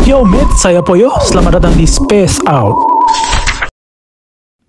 Yo mate, saya Poyo, selamat datang di Space Out.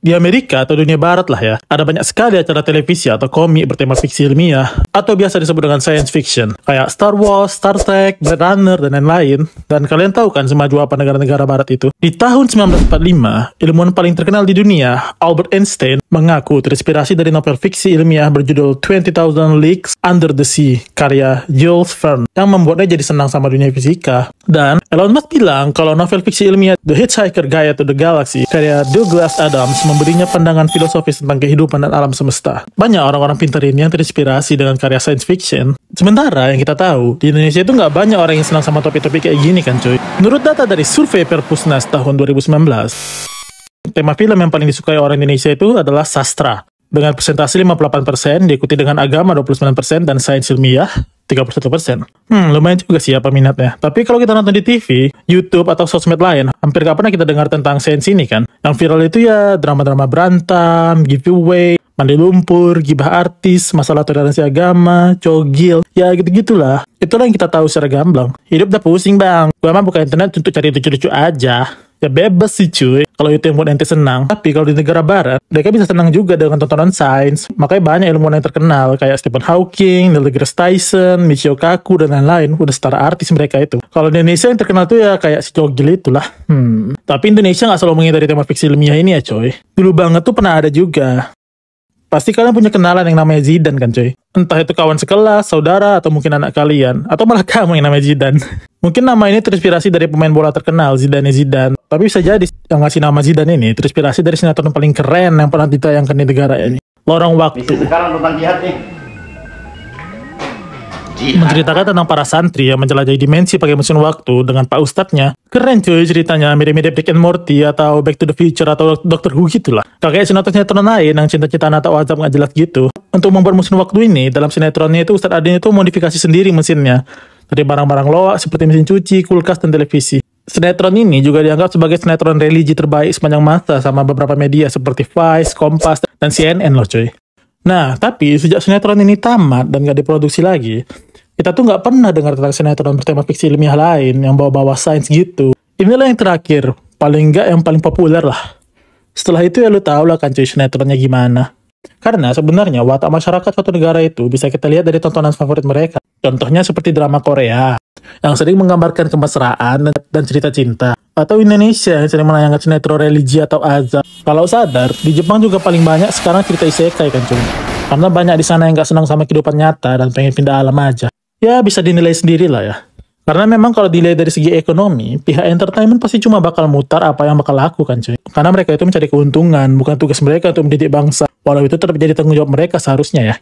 Di Amerika atau dunia barat lah ya, ada banyak sekali acara televisi atau komik bertema fiksi ilmiah, atau biasa disebut dengan science fiction, kayak Star Wars, Star Trek, Blade Runner, dan lain-lain. Dan kalian tahu kan semaju apa negara-negara barat itu? Di tahun 1945, ilmuwan paling terkenal di dunia, Albert Einstein, mengaku terinspirasi dari novel fiksi ilmiah berjudul 20,000 Leagues Under the Sea, karya Jules Verne, yang membuatnya jadi senang sama dunia fisika. Dan Elon Musk bilang kalau novel fiksi ilmiah The Hitchhiker Guide to the Galaxy, karya Douglas Adams, memberinya pandangan filosofis tentang kehidupan dan alam semesta. Banyak orang-orang pintar ini yang terinspirasi dengan karya science fiction. Sementara yang kita tahu, di Indonesia itu nggak banyak orang yang senang sama topik-topik kayak gini kan cuy. Menurut data dari survei Perpusnas tahun 2019, tema film yang paling disukai orang Indonesia itu adalah sastra, dengan persentase 58%, diikuti dengan agama 29%, dan sains ilmiah 31%. Lumayan juga sih ya peminatnya. Tapi kalau kita nonton di TV, YouTube, atau sosmed lain, hampir gak pernah kita dengar tentang sains ini kan. Yang viral itu ya drama-drama berantem, giveaway, mandi lumpur, gibah artis, masalah toleransi agama, cogil, ya gitu-gitulah. Itulah yang kita tahu secara gamblang. Hidup udah pusing bang, gua mah buka internet untuk cari lucu-lucu aja. Ya bebas sih cuy, kalau itu yang buat ente senang. Tapi kalau di negara barat, mereka bisa senang juga dengan tontonan sains. Makanya banyak ilmuwan yang terkenal, kayak Stephen Hawking, Neil deGrasse Tyson, Michio Kaku, dan lain-lain. Udah setara artis mereka itu. Kalau di Indonesia yang terkenal tuh ya kayak si Cogil itulah. Tapi Indonesia nggak selalu menghindari tema fiksi ilmiah ini ya coy. Dulu banget tuh pernah ada juga. Pasti kalian punya kenalan yang namanya Zidane kan coy. Entah itu kawan sekelas, saudara, atau mungkin anak kalian. Atau malah kamu yang namanya Zidane. Mungkin nama ini terinspirasi dari pemain bola terkenal, Zidane Zidane. Tapi bisa jadi yang ngasih nama Zidane ini terinspirasi dari sinetron paling keren yang pernah ditayangkan di negara ini. Lorong Waktu. Sekarang tentang jihad nih. Menceritakan tentang para santri yang menjelajahi dimensi pakai mesin waktu dengan Pak Ustadznya. Keren cuy ceritanya, mirip-mirip Rick and Morty atau Back to the Future atau Doctor Who gitu lah. Kayak sinetron-sinetron lain yang cinta-cintaan atau azab nggak jelas gitu. Untuk membuat mesin waktu ini, dalam sinetronnya itu Ustadz Adin itu modifikasi sendiri mesinnya. Dari barang-barang loak seperti mesin cuci, kulkas, dan televisi. Sinetron ini juga dianggap sebagai sinetron religi terbaik sepanjang masa sama beberapa media seperti Vice, Kompas, dan CNN loh cuy. Nah, tapi sejak sinetron ini tamat dan gak diproduksi lagi, kita tuh nggak pernah dengar tentang sinetron bertema fiksi ilmiah lain yang bawa-bawa sains gitu. Inilah yang terakhir, paling nggak yang paling populer lah. Setelah itu ya lu tau lah kan cuy sinetronnya gimana. Karena sebenarnya watak masyarakat suatu negara itu bisa kita lihat dari tontonan favorit mereka. Contohnya seperti drama Korea, yang sering menggambarkan kemesraan dan cerita cinta. Atau Indonesia yang sering menayangkan sinetron religi atau azab. Kalau sadar, di Jepang juga paling banyak sekarang cerita isekai kan cuy. Karena banyak di sana yang nggak senang sama kehidupan nyata dan pengen pindah alam aja. Ya bisa dinilai sendiri lah ya. Karena memang kalau dilihat dari segi ekonomi, pihak entertainment pasti cuma bakal mutar apa yang bakal laku kan cuy. Karena mereka itu mencari keuntungan, bukan tugas mereka untuk mendidik bangsa. Walau itu tetap jadi tanggung jawab mereka seharusnya ya.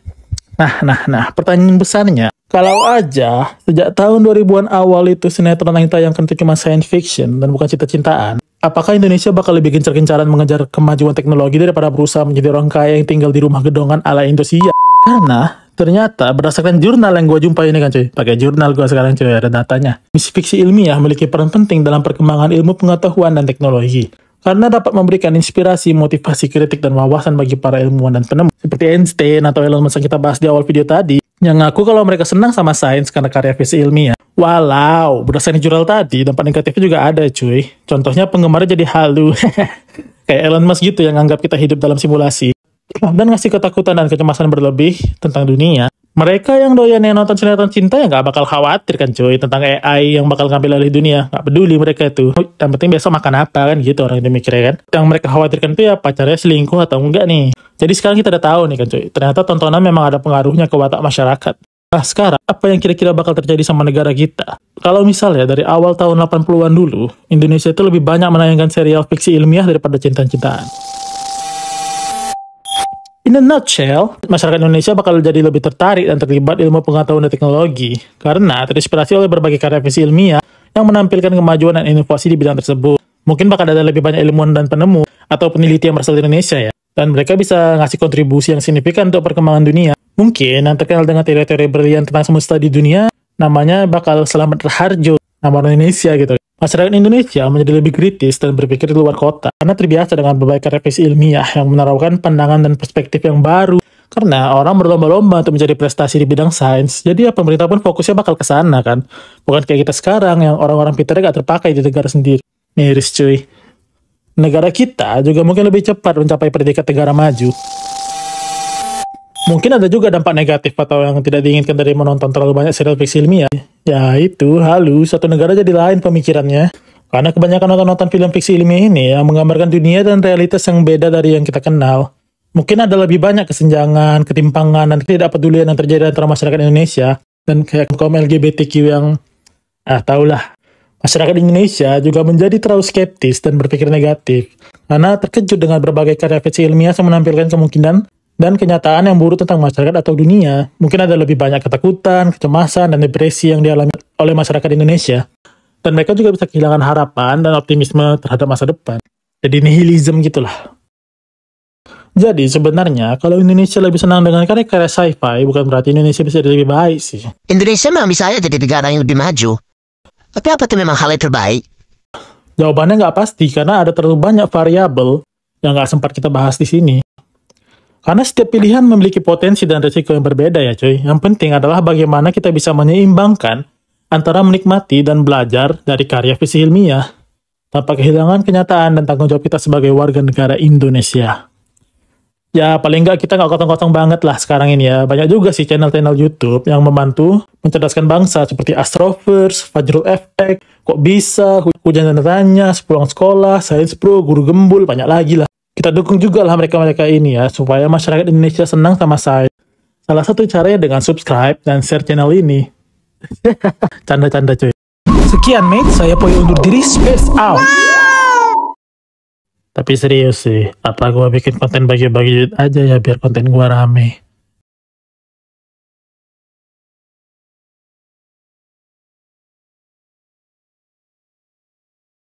Nah, pertanyaan besarnya, kalau aja sejak tahun 2000-an awal itu sinetron yang ditayangkan itu cuma science fiction dan bukan cinta-cintaan, apakah Indonesia bakal lebih gencar-gencaran mengejar kemajuan teknologi daripada berusaha menjadi orang kaya yang tinggal di rumah gedongan ala Indonesia? Karena ternyata berdasarkan jurnal yang gue jumpai ini kan cuy, pakai jurnal gue sekarang cuy, ada datanya. Misi fiksi ilmiah memiliki peran penting dalam perkembangan ilmu pengetahuan dan teknologi. Karena dapat memberikan inspirasi, motivasi, kritik, dan wawasan bagi para ilmuwan dan penemu. Seperti Einstein atau Elon Musk yang kita bahas di awal video tadi, yang ngaku kalau mereka senang sama sains karena karya fiksi ilmiah. Walau, berdasarkan jurnal tadi, dampak negatifnya juga ada cuy. Contohnya penggemarnya jadi halu. Kayak Elon Musk gitu yang anggap kita hidup dalam simulasi. Dan ngasih ketakutan dan kecemasan berlebih tentang dunia. Mereka yang doyan yang nonton sinetron cinta ya gak bakal khawatir kan cuy tentang AI yang bakal ngambil alih dunia. Gak peduli mereka itu. Yang penting besok makan apa kan gitu orang itu mikirnya kan. Yang mereka khawatirkan itu ya pacarnya selingkuh atau enggak nih. Jadi sekarang kita udah tahu nih kan cuy. Ternyata tontonan memang ada pengaruhnya ke watak masyarakat. Nah sekarang apa yang kira-kira bakal terjadi sama negara kita? Kalau misalnya dari awal tahun 80-an dulu, Indonesia itu lebih banyak menayangkan serial fiksi ilmiah daripada cinta-cintaan. In a nutshell, masyarakat Indonesia bakal jadi lebih tertarik dan terlibat ilmu pengetahuan dan teknologi karena terinspirasi oleh berbagai karya fiksi ilmiah yang menampilkan kemajuan dan inovasi di bidang tersebut. Mungkin bakal ada lebih banyak ilmuwan dan penemu atau peneliti yang berasal dari Indonesia ya, dan mereka bisa ngasih kontribusi yang signifikan untuk perkembangan dunia. Mungkin yang terkenal dengan teori-teori brilian tentang semesta di dunia, namanya bakal Slamet Raharjo, nama orang Indonesia gitu. Masyarakat Indonesia menjadi lebih kritis dan berpikir di luar kota karena terbiasa dengan berbagai karya fiksi ilmiah yang menaruhkan pandangan dan perspektif yang baru Karena orang berlomba-lomba untuk mencari prestasi di bidang sains, jadi ya pemerintah pun fokusnya bakal ke sana kan. Bukan kayak kita sekarang yang orang-orang pintarnya gak terpakai di negara sendiri. Miris cuy. Negara kita juga mungkin lebih cepat mencapai predikat negara maju. Mungkin ada juga dampak negatif atau yang tidak diinginkan dari menonton terlalu banyak serial fiksi ilmiah. Ya itu, satu negara jadi lain pemikirannya. Karena kebanyakan nonton film fiksi ilmiah ini yang menggambarkan dunia dan realitas yang beda dari yang kita kenal. Mungkin ada lebih banyak kesenjangan, ketimpangan, dan ketidakpedulian yang terjadi antara masyarakat Indonesia. Dan kayak kaum LGBTQ yang, tahulah. Masyarakat Indonesia juga menjadi terlalu skeptis dan berpikir negatif. Karena terkejut dengan berbagai karya fiksi ilmiah yang menampilkan kemungkinan dan kenyataan yang buruk tentang masyarakat atau dunia. Mungkin ada lebih banyak ketakutan, kecemasan, dan depresi yang dialami oleh masyarakat Indonesia. Dan mereka juga bisa kehilangan harapan dan optimisme terhadap masa depan. Jadi nihilism gitulah. Jadi sebenarnya kalau Indonesia lebih senang dengan karya-karya sci-fi, bukan berarti Indonesia bisa jadi lebih baik sih. Indonesia memang bisa aja jadi negara yang lebih maju. Tapi apa itu memang hal yang terbaik? Jawabannya nggak pasti karena ada terlalu banyak variabel yang nggak sempat kita bahas di sini. Karena setiap pilihan memiliki potensi dan risiko yang berbeda ya cuy. Yang penting adalah bagaimana kita bisa menyeimbangkan antara menikmati dan belajar dari karya fiksi ilmiah tanpa kehilangan kenyataan dan tanggung jawab kita sebagai warga negara Indonesia. Ya paling nggak kita nggak kosong-kosong banget lah sekarang ini ya. Banyak juga sih channel-channel YouTube yang membantu mencerdaskan bangsa seperti Astroverse, Fajrul Effect, Kok Bisa, Hujan dan Tanya, Sepulang Sekolah, Science Pro, Guru Gembul, banyak lagi lah. Kita dukung juga lah mereka-mereka ini ya, supaya masyarakat Indonesia senang sama saya. Salah satu caranya dengan subscribe dan share channel ini. Canda-canda cuy. Sekian mate, saya Poi undur diri, space out. Tapi serius sih, apa gua bikin konten bagi-bagi aja ya biar konten gua rame.